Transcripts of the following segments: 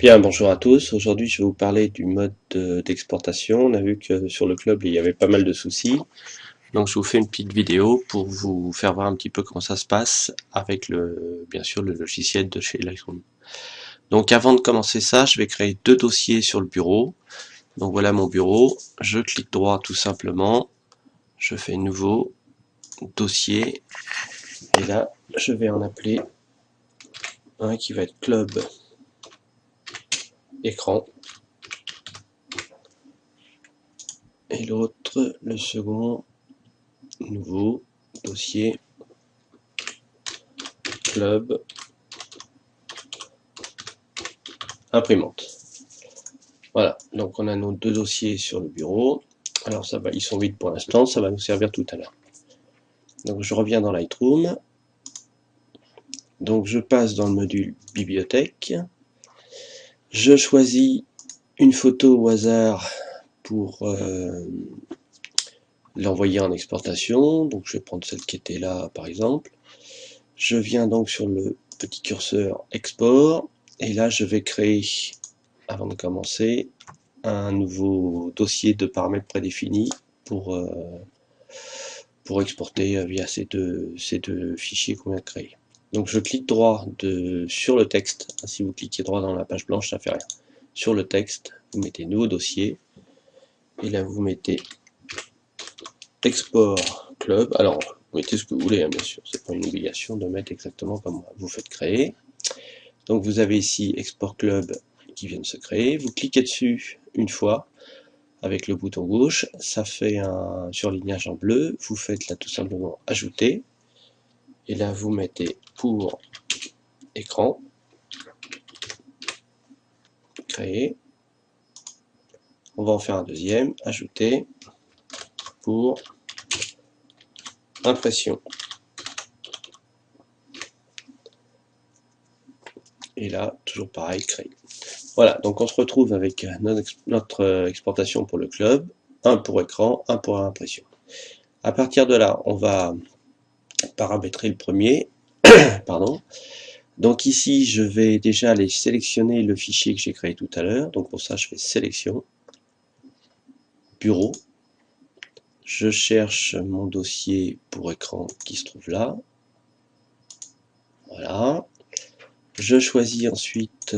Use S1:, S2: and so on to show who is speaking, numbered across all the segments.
S1: Bien, bonjour à tous. Aujourd'hui, je vais vous parler du mode d'exportation. On a vu que sur le club, il y avait pas mal de soucis. Donc, je vous fais une petite vidéo pour vous faire voir un petit peu comment ça se passe avec bien sûr, le logiciel de chez Lightroom. Donc, avant de commencer ça, je vais créer deux dossiers sur le bureau. Donc, voilà mon bureau. Je clique droit tout simplement. Je fais nouveau dossier. Et là, je vais en appeler un qui va être club écran. Et l'autre, le second, nouveau dossier club imprimante. Voilà, donc on a nos deux dossiers sur le bureau. Alors ça va, ils sont vides pour l'instant, ça va nous servir tout à l'heure. Donc je reviens dans Lightroom. Donc je passe dans le module bibliothèque. Je choisis une photo au hasard pour l'envoyer en exportation. Donc je vais prendre celle qui était là par exemple. Je viens donc sur le petit curseur export. Et là je vais créer, avant de commencer, un nouveau dossier de paramètres prédéfinis pour exporter via ces deux fichiers qu'on vient de créer. Donc je clique droit sur le texte. Si vous cliquez droit dans la page blanche, ça fait rien. Sur le texte, vous mettez nouveau dossier. Et là vous mettez export club. Alors vous mettez ce que vous voulez, hein, bien sûr. C'est pas une obligation de mettre exactement comme vous faites créer. Donc vous avez ici export club qui vient de se créer. Vous cliquez dessus une fois avec le bouton gauche, ça fait un surlignage en bleu, vous faites là tout simplement ajouter, et là vous mettez pour écran, créer, on va en faire un deuxième, ajouter, pour impression, et là toujours pareil, créer. Voilà, donc on se retrouve avec notre exportation pour le club, un pour écran, un pour impression. À partir de là, on va paramétrer le premier, pardon. Donc ici, je vais déjà aller sélectionner le fichier que j'ai créé tout à l'heure. Donc pour ça, je fais sélection, bureau. Je cherche mon dossier pour écran qui se trouve là. Voilà. Je choisis ensuite,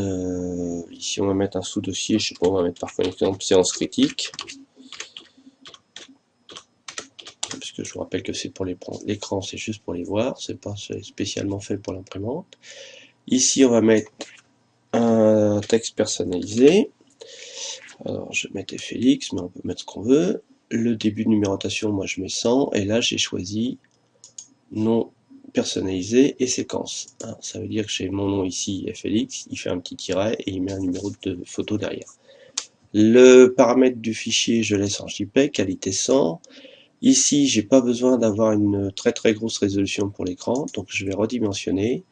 S1: ici on va mettre un sous-dossier, je sais pas, on va mettre par exemple séance critique. Parce que je vous rappelle que c'est pour l'écran, c'est juste pour les voir, c'est pas spécialement fait pour l'imprimante. Ici on va mettre un texte personnalisé. Alors je vais mettre Félix, mais on peut mettre ce qu'on veut. Le début de numérotation, moi je mets 100, et là j'ai choisi nom personnalisé et séquence. Alors, ça veut dire que j'ai mon nom ici, Félix, il fait un petit tiret et il met un numéro de photo derrière. Le paramètre du fichier, je laisse en JPEG, qualité 100. Ici, j'ai pas besoin d'avoir une très grosse résolution pour l'écran, donc je vais redimensionner.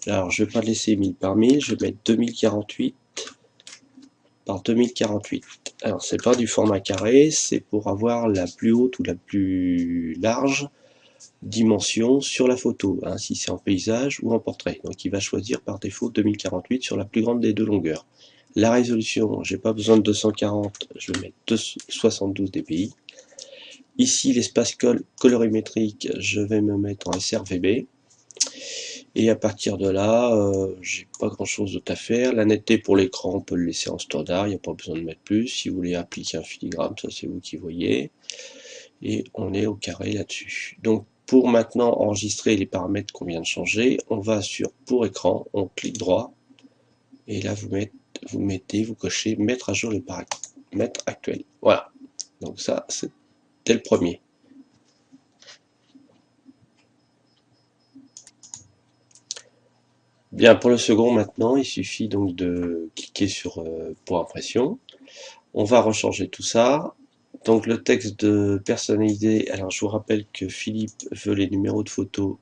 S1: Alors je vais pas laisser 1000 par 1000, je vais mettre 2048 par 2048. Alors c'est pas du format carré, c'est pour avoir la plus haute ou la plus large dimension sur la photo, hein, si c'est en paysage ou en portrait. Donc il va choisir par défaut 2048 sur la plus grande des deux longueurs. La résolution, j'ai pas besoin de 240, je vais mettre 72 dpi. Ici l'espace colorimétrique, je vais me mettre en sRGB. Et à partir de là, j'ai pas grand chose d'autre à faire. La netteté pour l'écran, on peut le laisser en standard, il n'y a pas besoin de mettre plus. Si vous voulez appliquer un filigrane, ça c'est vous qui voyez. Et on est au carré là-dessus. Donc pour maintenant enregistrer les paramètres qu'on vient de changer, on va sur pour écran, on clique droit, et là vous cochez mettre à jour les paramètres actuels. Voilà. Donc ça, c'était le premier. Bien, pour le second maintenant, il suffit donc de cliquer sur pour impression. On va rechanger tout ça. Donc le texte de personnalisé, alors je vous rappelle que Philippe veut les numéros de photos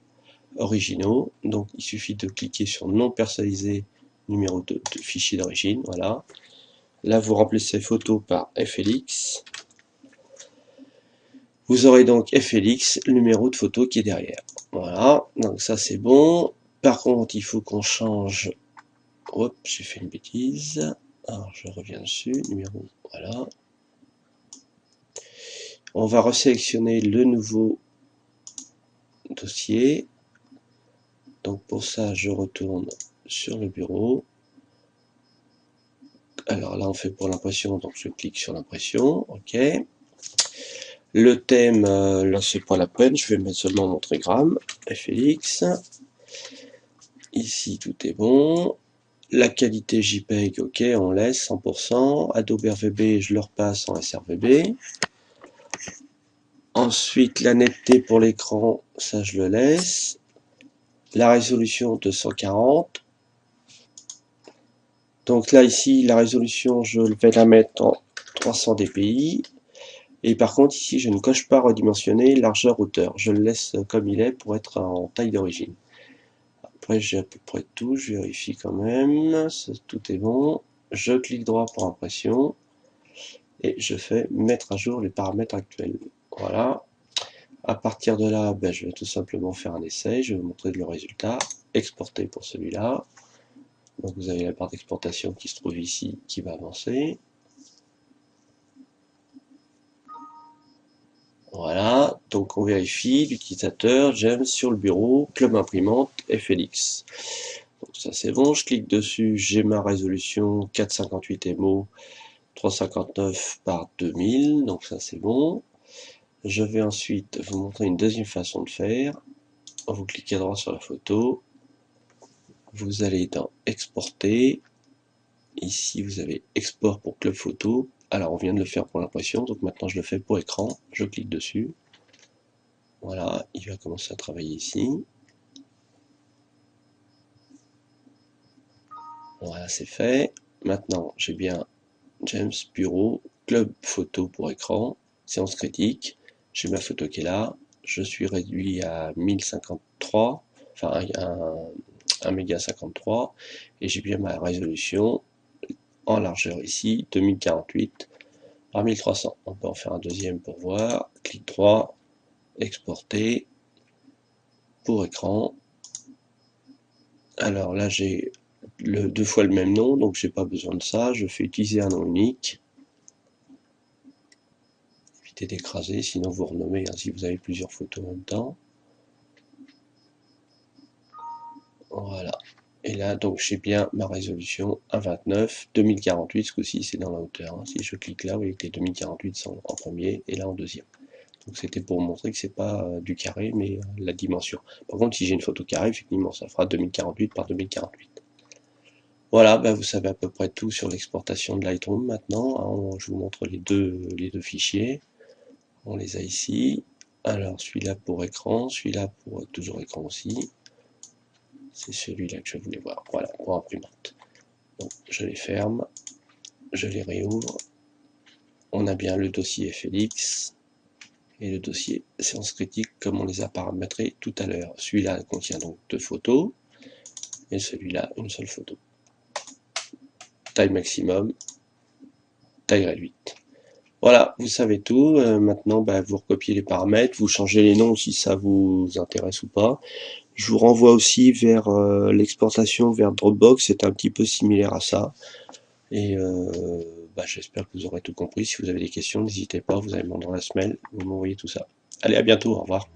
S1: originaux. Donc il suffit de cliquer sur non personnalisé, numéro de fichier d'origine, voilà. Là vous remplissez photo par FLX. Vous aurez donc FLX, le numéro de photo qui est derrière. Voilà, donc ça c'est bon. Par contre, il faut qu'on change Hop, j'ai fait une bêtise. Alors je reviens dessus, numéro, voilà. On va resélectionner le nouveau dossier. Donc pour ça, je retourne sur le bureau. Alors là, on fait pour l'impression, donc je clique sur l'impression, ok. Le thème, là c'est pas la peine, je vais mettre seulement mon trigramme, FLX. Ici tout est bon. La qualité JPEG, ok, on laisse 100%. Adobe RVB, je le repasse en sRVB. Ensuite, la netteté pour l'écran, ça je le laisse. La résolution 240. Donc là, ici, la résolution, je vais la mettre en 300 dpi. Et par contre, ici, je ne coche pas redimensionner largeur-hauteur. Je le laisse comme il est pour être en taille d'origine. Après, j'ai à peu près tout. Je vérifie quand même. Tout est bon. Je clique droit pour impression. Et je fais mettre à jour les paramètres actuels. Voilà. À partir de là, ben, je vais tout simplement faire un essai. Je vais vous montrer le résultat. Exporter pour celui-là. Donc vous avez la barre d'exportation qui se trouve ici, qui va avancer. Voilà, donc on vérifie l'utilisateur, j'aime sur le bureau, club imprimante, FLX. Donc ça c'est bon, je clique dessus, j'ai ma résolution 458 MO 359 par 2000, donc ça c'est bon. Je vais ensuite vous montrer une deuxième façon de faire. Vous cliquez droit sur la photo, vous allez dans exporter, ici vous avez export pour club photo. Alors on vient de le faire pour l'impression, donc maintenant je le fais pour écran, je clique dessus. Voilà, il va commencer à travailler ici. Voilà, c'est fait. Maintenant, j'ai bien James Bureau, club photo pour écran, séance critique. J'ai ma photo qui est là. Je suis réduit à 1053, enfin 1 méga 53, et j'ai bien ma résolution en largeur ici, 2048 par 1300. On peut en faire un deuxième pour voir. Clic droit, exporter pour écran. Alors là, j'ai deux fois le même nom, donc j'ai pas besoin de ça. Je fais utiliser un nom unique. Évitez d'écraser, sinon vous renommez hein, si vous avez plusieurs photos en même temps. Voilà. Et là, donc j'ai bien ma résolution 1.29, 2048, ce coup-ci c'est dans la hauteur. Hein. Si je clique là, vous voyez que les 2048 sont en premier et là en deuxième. Donc c'était pour montrer que c'est pas du carré, mais la dimension. Par contre, si j'ai une photo carrée, effectivement, ça fera 2048 par 2048. Voilà, bah vous savez à peu près tout sur l'exportation de Lightroom maintenant. Je vous montre les deux fichiers. On les a ici. Alors celui-là pour écran, celui-là pour toujours écran aussi. C'est celui-là que je voulais voir. Voilà, pour imprimante. Donc je les ferme, je les réouvre. On a bien le dossier FLX et le dossier séance critique comme on les a paramétrés tout à l'heure. Celui-là contient donc 2 photos et celui-là une seule photo. Taille maximum, taille réduite. Voilà, vous savez tout. Maintenant, bah, vous recopiez les paramètres, vous changez les noms si ça vous intéresse ou pas. Je vous renvoie aussi vers l'exportation vers Dropbox, c'est un petit peu similaire à ça. Et bah, j'espère que vous aurez tout compris. Si vous avez des questions, n'hésitez pas, vous avez mon adresse mail, vous m'envoyez tout ça. Allez, à bientôt, au revoir.